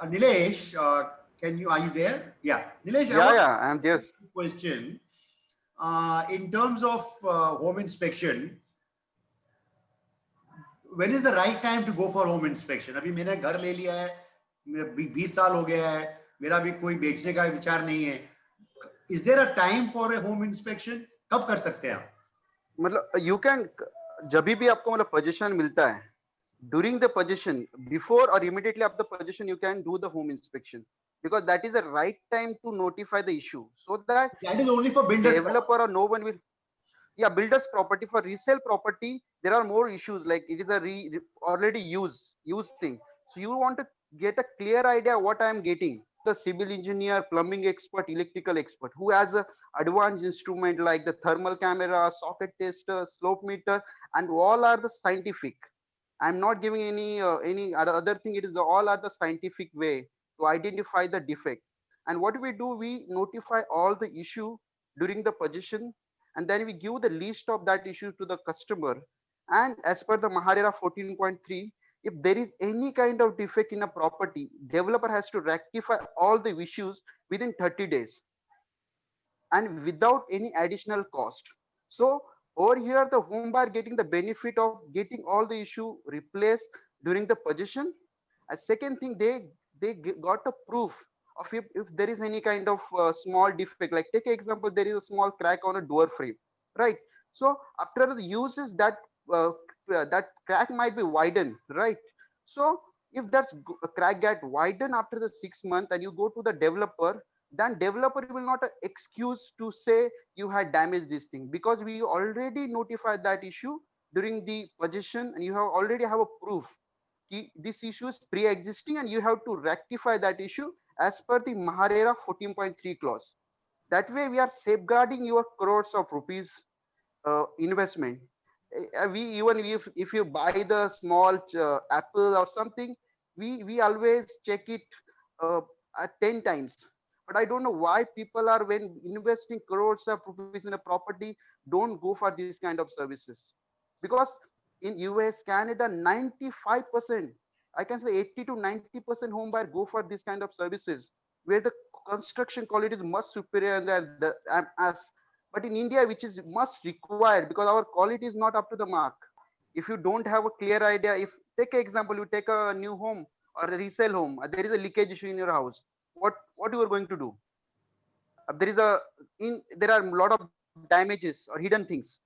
Nilesh, are you there? Yeah, Nilesh, I Yeah, want yeah, I'm there. a question. In terms of home inspection, when is the right time to go for home inspection? अभी मैंने घर ले लिया है, मेरा 20 साल हो गया है, मेरा भी कोई बेचने का विचार नहीं है. Is there a time for a home inspection? कब कर सकते हैं आप? मतलब you can, जब भी आपको मतलब पोजीशन मिलता है, during the position, before or immediately after the position, you can do the home inspection, because that is the right time to notify the issue, so that That is only for builders. developer or no one will. Yeah, builders property. For resale property, there are more issues, like it is a already used thing. So you want to get a clear idea what I am getting. The civil engineer, plumbing expert, electrical expert, who has a advanced instrument like the thermal camera, socket tester, slope meter, and all are the scientific. I'm not giving any other thing. It is all are the scientific way to identify the defect. And what we do, we notify all the issue during the position, and then we give the list of that issue to the customer. And as per the Maharera 14.3, if there is any kind of defect in a property, developer has to rectify all the issues within 30 days and without any additional cost. So over here, the home buyer getting the benefit of getting all the issue replaced during the possession. A second thing, got a proof of if there is any kind of small defect. Like take example, there is a small crack on a door frame, right? So after the uses, that crack might be widened, right? So if that's a crack get widened after the 6 months, and you go to the developer, then developer will not excuse to say you had damaged this thing, because we already notified that issue during the possession, and you have already have a proof this issue is pre-existing, and you have to rectify that issue as per the Maharera 14.3 clause. That way we are safeguarding your crores of rupees investment. We even if you buy the small apple or something, we always check it uh, at 10 times. But I don't know why people are, when investing crores of rupees in a property, don't go for these kind of services. Because in US, Canada, 95%, I can say 80 to 90% home buyer go for this kind of services, where the construction quality is much superior than us. But in India, which is must required, because our quality is not up to the mark. If you don't have a clear idea, if take an example, you take a new home or a resale home, there is a leakage issue in your house. What you are going to do? There are a lot of damages or hidden things,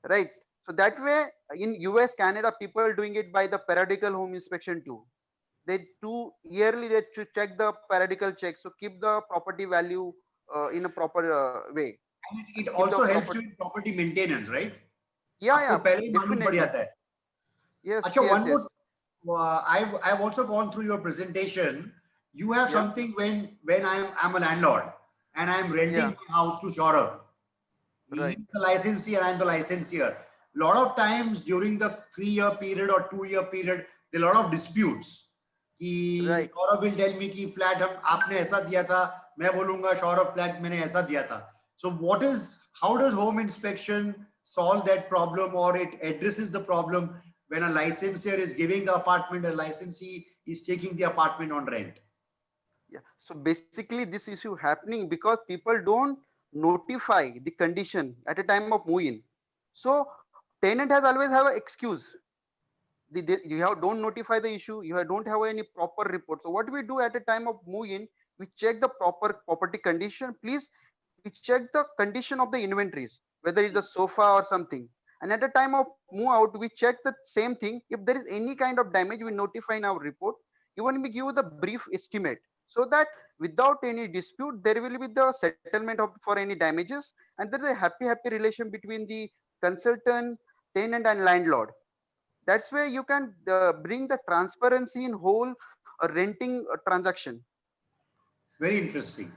right? So that way, in US, Canada, people doing it by the periodical home inspection too. They do yearly, they to check the periodical check, so keep the property value in a proper way. And it Keep the also helps you property. in property maintenance, right? Yeah, आपको yeah, पहले ही मालूम पड़ definitely. जाता है. Yes, अच्छा, yes, one yes. more. I've also gone through your presentation. You have Yeah, something when I'm a landlord and I'm renting yeah, my house to Saurabh. He right, is the licensee and I'm the licensor. Lot of times during the 3-year period or 2-year period, there are a lot of disputes. कि right. Saurabh will tell me कि flat हम आपने ऐसा दिया था, मैं बोलूँगा Saurabh flat मैंने ऐसा दिया था. So how does home inspection solve that problem, or it addresses the problem when a licensor is giving the apartment, a licensee is taking the apartment on rent? Yeah. So basically, this issue happening because people don't notify the condition at a time of move-in. So tenant has always have an excuse. Don't notify the issue. Don't have any proper report. So what we do at a time of move-in, we check the proper property condition. Please, we check the condition of the inventories, whether it's a sofa or something. And at the time of move out, we check the same thing. If there is any kind of damage, we notify in our report. Even we give the brief estimate, so that without any dispute, there will be the settlement of for any damages, and there is a happy relation between the consultant, tenant, and landlord. That's where you can bring the transparency in whole renting transaction. Very interesting.